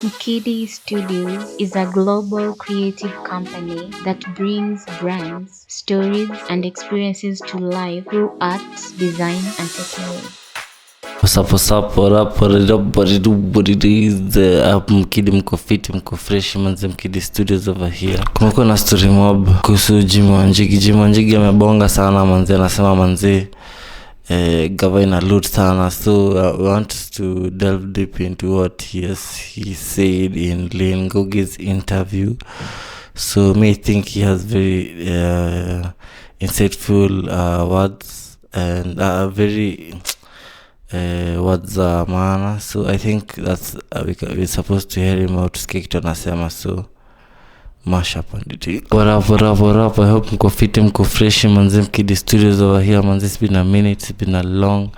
Mkidi Studios is a global creative company that brings brands, stories, and experiences to life through art, design, and technology. What's up, what it is, Mkidi mko fit, mko fresh, manze Mkidi Studios over here. Kumekuwa na story mob kuhusu Jimmy Wanjigi. Jimmy Wanjigi amebonga sana manze, anasema manze gava ina loot sana, so we want to delve deep into what he said in Lane Ngugi's interview. So me think he has very insightful words and very words za maana, so I think that's we're supposed to hear him out, tusikie kitu anasema, so mash up on it. What up, I hope mko fit, mko fresh, manze Mkidi Studios over here, manze. It's been a minute, it's been a long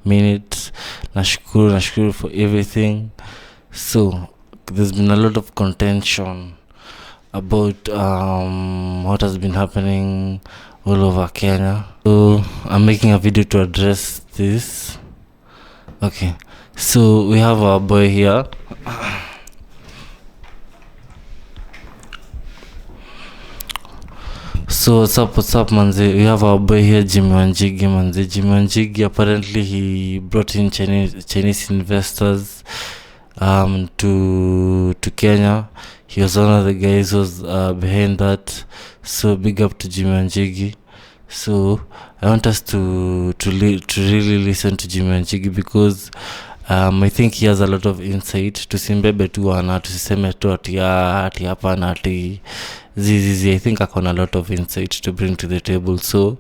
minute. Nashukuru for everything. So there's been a lot of contention about what has been happening all over Kenya, so I'm making a video to address this. Okay, so we have our boy here. So what's up manze, we have our boy here, Jimmy Wanjigi manze. Jimmy Wanjigi, apparently he brought in Chinese investors to Kenya. He was one of the guys who was behind that, so big up to Jimmy Wanjigi. So I want us to really listen to Jimmy Wanjigi because I think he has a lot of insight. Tusimbebe tu ana, tusiseme tu ati hapana ati zizi. I think akona a lot of insight to bring to the table, so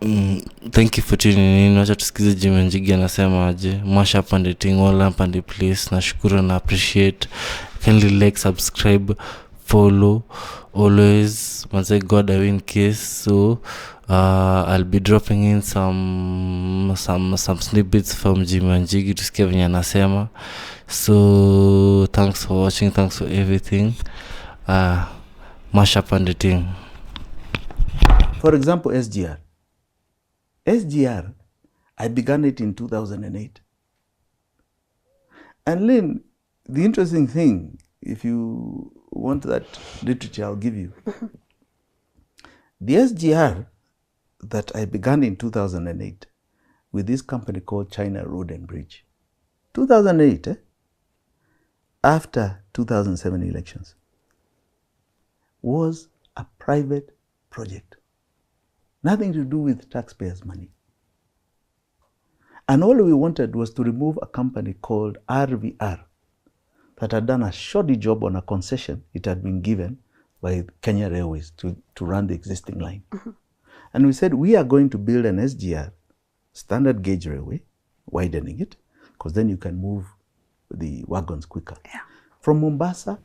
thank you for tuning in. Wacha tusikize Jimmy Wanjigi anasema aje. Mash up and thing all up and place. Nashukuru na appreciate. Kindly like, subscribe, follow always. Once I got a win case, so I'll be dropping in some snippets from Jimmy Wanjigi tusikie venye anasema. So thanks for watching, thanks for everything. Mash up and the thing. For example, SGR, I began it in 2008. And Lynn, the interesting thing, if you want that literature, I'll give you. The SGR that I began in 2008 with this company called China Road and Bridge. 2008, after 2007 elections, was a private project. Nothing to do with taxpayers' money. And all we wanted was to remove a company called RVR that had done a shoddy job on a concession it had been given by Kenya Railways to run the existing line. And we said, we are going to build an SGR, standard gauge railway, widening it, because then you can move the wagons quicker. Yeah. From Mombasa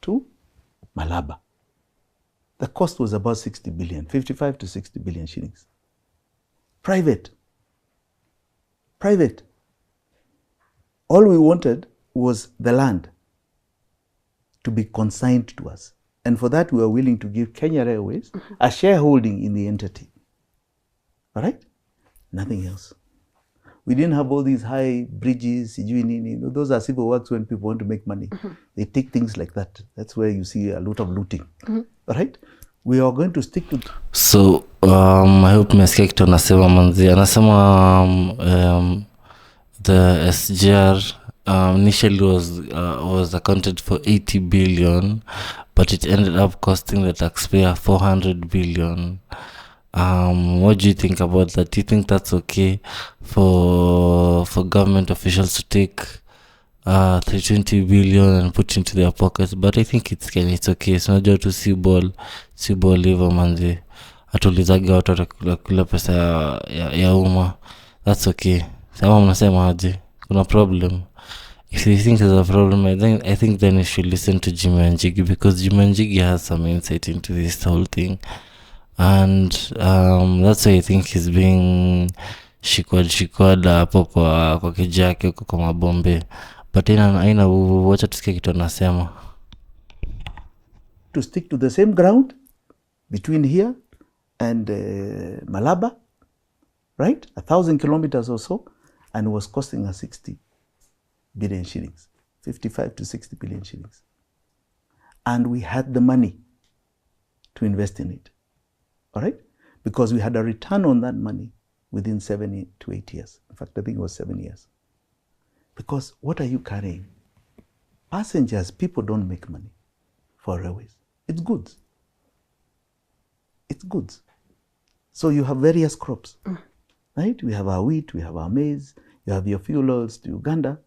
to Malaba. The cost was about 60 billion, 55 to 60 billion shillings. Private. All we wanted was the land to be consigned to us. And for that, we were willing to give Kenya Railways a shareholding in the entity. All right? Nothing else. We didn't have all these high bridges. Those are civil works when people want to make money. They take things like that. That's where you see a lot of looting. All right? We are going to stick to... So, I hope mesikia kitu anasema manzi. Anasema the SGR initially was accounted for 80 billion, but it ended up costing the taxpayer 400 billion. What do you think about that? Do you think that's okay for government officials to take 320 billion and put into their pockets? But I think it's okay. So najua tu si ball hivyo manzi, atulizaga watu watakula pesa ya umma. That's okay. Sama mnasema aje? Kuna problem? If you think there's a problem, I think then you should listen to Jimmy Wanjigi, because Jimmy Wanjigi has some insight into this whole thing, and that's why I think he's being shikwada hapo kwa kijake huko kwa mabombe, but aina wacha tusikie kitu anasema. To stick to the same ground between here and Malaba, right? 1,000 kilometers or so, and was costing us 60 billion shillings. 55 to 60 billion shillings. And we had the money to invest in it, all right? Because we had a return on that money within 7 to 8 years. In fact, I think it was 7 years. Because what are you carrying? Passengers, people don't make money for railways. It's goods. It's goods. So you have various crops, right? We have our wheat, we have our maize, you have your fuel oils to Uganda,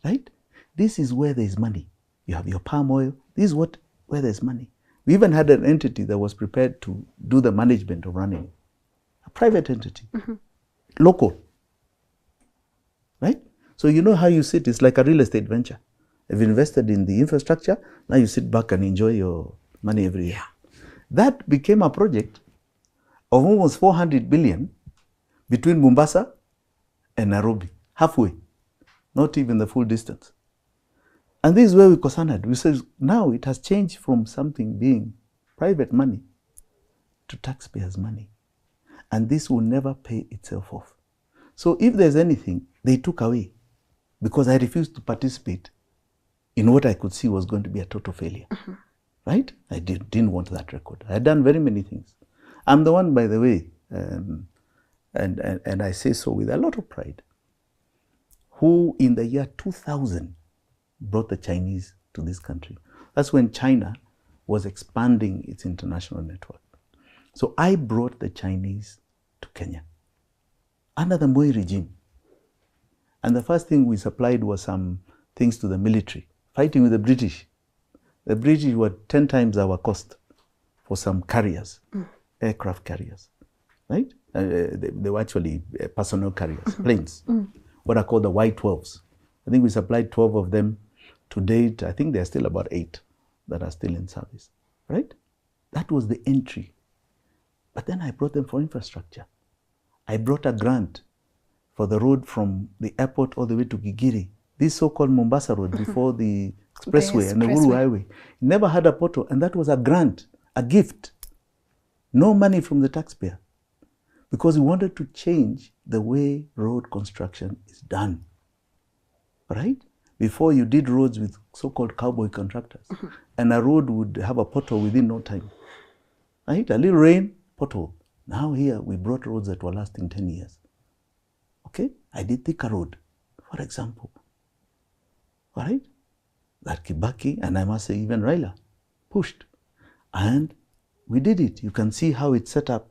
right? This is where there's money. You have your palm oil. This is where there's money. We even had an entity that was prepared to do the management of running it. A private entity, local, right? So you know how you sit, it's like a real estate venture. You've invested in the infrastructure, now you sit back and enjoy your money every year. That became a project of almost 400 billion between Mombasa and Nairobi, halfway, not even the full distance. And this is where we concerned. We said now it has changed from something being private money to taxpayers' money. And this will never pay itself off. So if there's anything, they took away because I refused to participate in what I could see was going to be a total failure. Right? I didn't want that record. I had done very many things. I'm the one, by the way, and I say so with a lot of pride, who in the year 2000 brought the Chinese to this country. That's when China was expanding its international network. So I brought the Chinese to Kenya under the Moi regime. And the first thing we supplied was some things to the military, fighting with the British. The British were 10 times our cost for some carriers, aircraft carriers, right? They were actually personnel carriers, planes, what are called the Y-12s. I think we supplied 12 of them. To date, I think there are still about 8 that are still in service, right? That was the entry. But then I brought them for infrastructure. I brought a grant for the road from the airport all the way to Gigiri, this so-called Mombasa road before the expressway and the Uhuru Highway. It never had a pothole, and that was a grant, a gift. No money from the taxpayer, because we wanted to change the way road construction is done, right? Before you did roads with so-called cowboy contractors, and a road would have a pothole within no time, right? A little rain, pothole. Now here, we brought roads that were lasting 10 years, okay? I did Thika Road, for example, all right? That Kibaki, and I must say even Raila, pushed. And we did it. You can see how it's set up.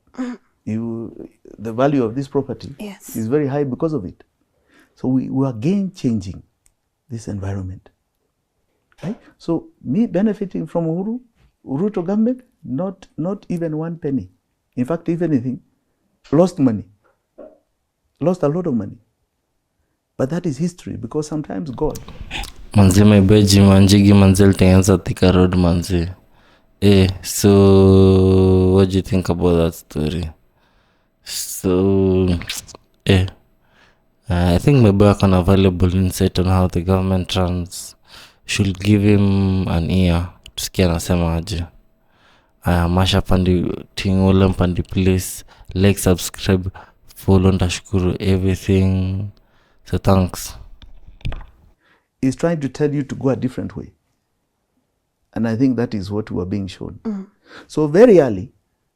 The value of this property is very high because of it. So we are again changing this environment, right? So me benefiting from Ruto government, not even 1 penny. In fact, if anything, lost money, lost a lot of money. But that is history, because sometimes God. Manzi mebeji manjigi manzi litengeneza Thika Road manzi. So what do you think about that story? So I think maybe I can available insight on how the government runs. Should give him an ear tusikia anasema aje. Masha pandi tingole pandi please like, subscribe, follow, ndashukuru everything. So thanks. He's trying to tell you to go a different way. And I think that is what we are being shown. So very early,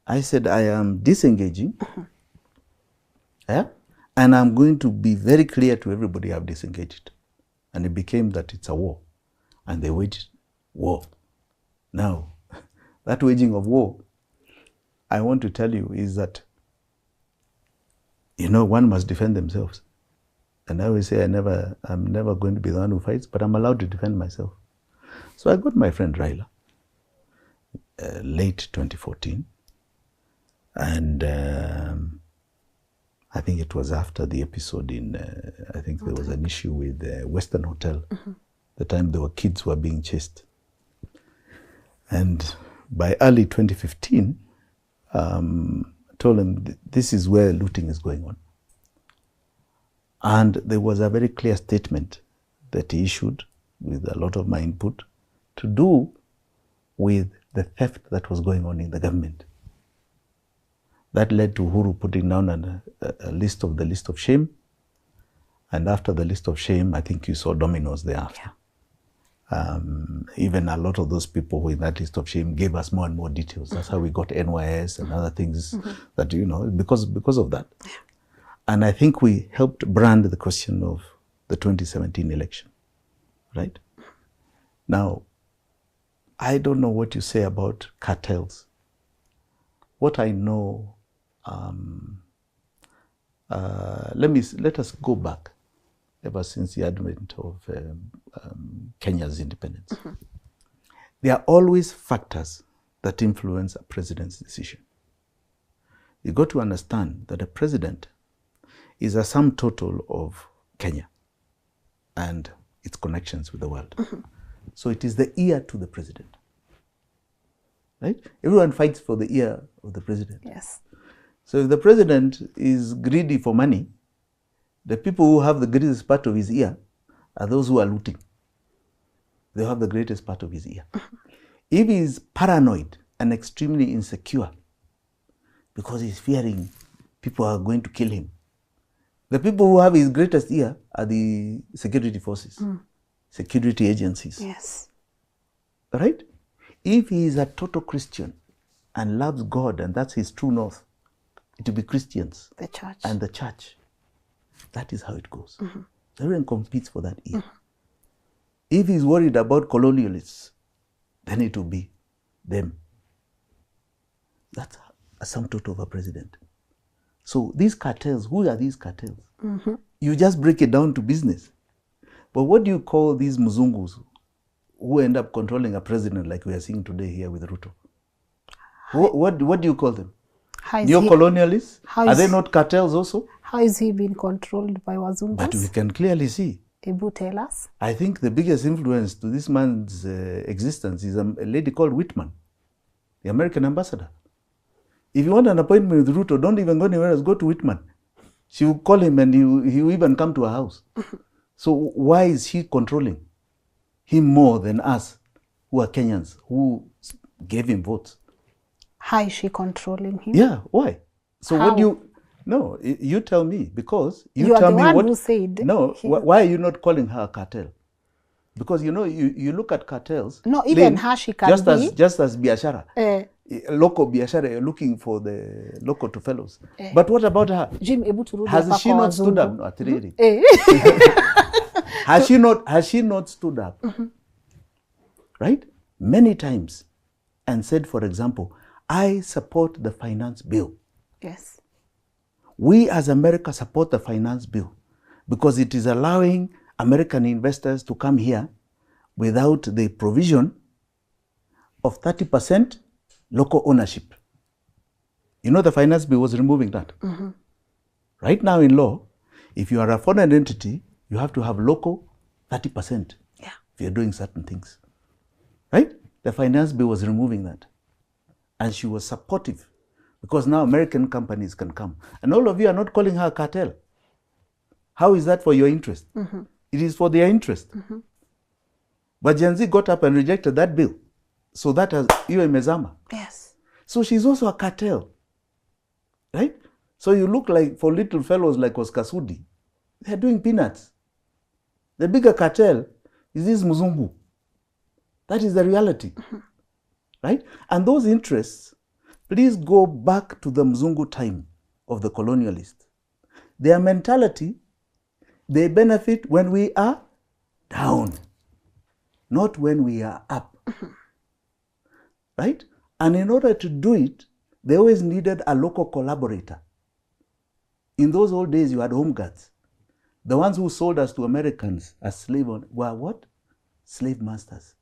I said I am disengaging. And I'm going to be very clear to everybody I've disengaged. And it became that it's a war. And they waged war. Now, that waging of war, I want to tell you is that, one must defend themselves. And I always say I'm never going to be the one who fights, but I'm allowed to defend myself. So I got my friend Raila, late 2014. And I think it was after the episode I think there was an issue with Western Hotel. The time there were kids who were being chased. And by early 2015, I told him this is where looting is going on. And there was a very clear statement that he issued with a lot of my input to do with the theft that was going on in the government. That led to Uhuru putting down a list of shame. And after the list of shame, I think you saw dominoes thereafter. Even a lot of those people who in that list of shame gave us more and more details. That's how we got NYS and other things that, you know, because of that. And I think we helped brand the question of the 2017 election, right? Now, I don't know what you say about cartels. What I know, let us go back ever since the advent of Kenya's independence. There are always factors that influence a president's decision. You got to understand that a president is a sum total of Kenya and its connections with the world. So it is the ear to the president, right? Everyone fights for the ear of the president. Yes. So if the president is greedy for money, the people who have the greatest part of his ear are those who are looting. They have the greatest part of his ear. If he is paranoid and extremely insecure because he's fearing people are going to kill him, the people who have his greatest ear are the security forces, security agencies. Yes. Right? If he is a total Christian and loves God and that's his true north, it will be Christians The church. and the church. That is how it goes. Everyone competes for that ear. If he's worried about colonialists, then it will be them. That's a sum total of a president. So these cartels, who are these cartels? You just break it down to business. But what do you call these mzungus who end up controlling a president like we are seeing today here with Ruto? What do you call them? How is Neo-colonialists? how Are is- they not cartels also? How is he being controlled by But we Wazungus? can clearly see. Ebu, tell us. I think the biggest influence to this man's existence is a lady called Whitman, the American ambassador. If you want an appointment with Ruto, don't even go anywhere else, go to Whitman. She will call him and he will even come to her house. So why is he controlling him more than us, who are Kenyans, who gave him votes? How is she controlling him? Yeah, why? So How? what do you... No, you tell me, because You are tell the me one what... who said No, he- why are you not calling her a cartel? Because, you know, you look at cartels... No, even Lynn, her, she can just be... Just as biashara. Eh, Local biashara, you're looking for the local to fellows. But what about her? Jim, ebu turudi Has hapa she kwa not stood up? wazungu. No, atiriri. Eh. Has she not stood up? Right? Many times. And said, for example, I support the finance bill. Yes. We as America support the finance bill because it is allowing American investors to come here without the provision of 30% local ownership. You know, the finance bill was removing that. Right now in law, if you are a foreign entity, you have to have local 30% Yeah. if you're doing certain things. Right? The finance bill was removing that. And she was supportive because now American companies can come. And all of you are not calling her a cartel. How is that for your interest? It is for their interest. But Gen Z got up and rejected that bill. So that has iwe imezama. Yes. So she's also a cartel. Right? So you look like, for little fellows like Oscar Sudi, they're doing peanuts. The bigger cartel is this Muzungu. That is the reality. Right? And those interests, please go back to the Mzungu time of the colonialists. Their mentality, they benefit when we are down, not when we are up. Right? And in order to do it, they always needed a local collaborator. In those old days, you had home guards. The ones who sold us to Americans as slave were what? Slave masters.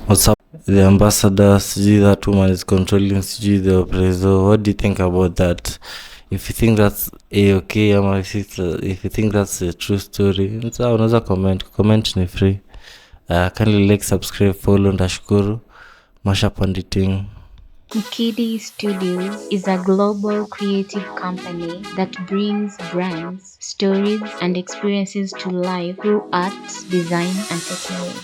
What's up? The ambassador, sijui that woman is controlling, sijui the appraisal. What do you think about that? If you think that's A-okay, ama if you think that's a true story, unaweza comment ni free. Kindly like, subscribe, follow, ndashukuru. Masha Panditing. Mkidi Studios is a global creative company that brings brands, stories, and experiences to life through art, design, and technology.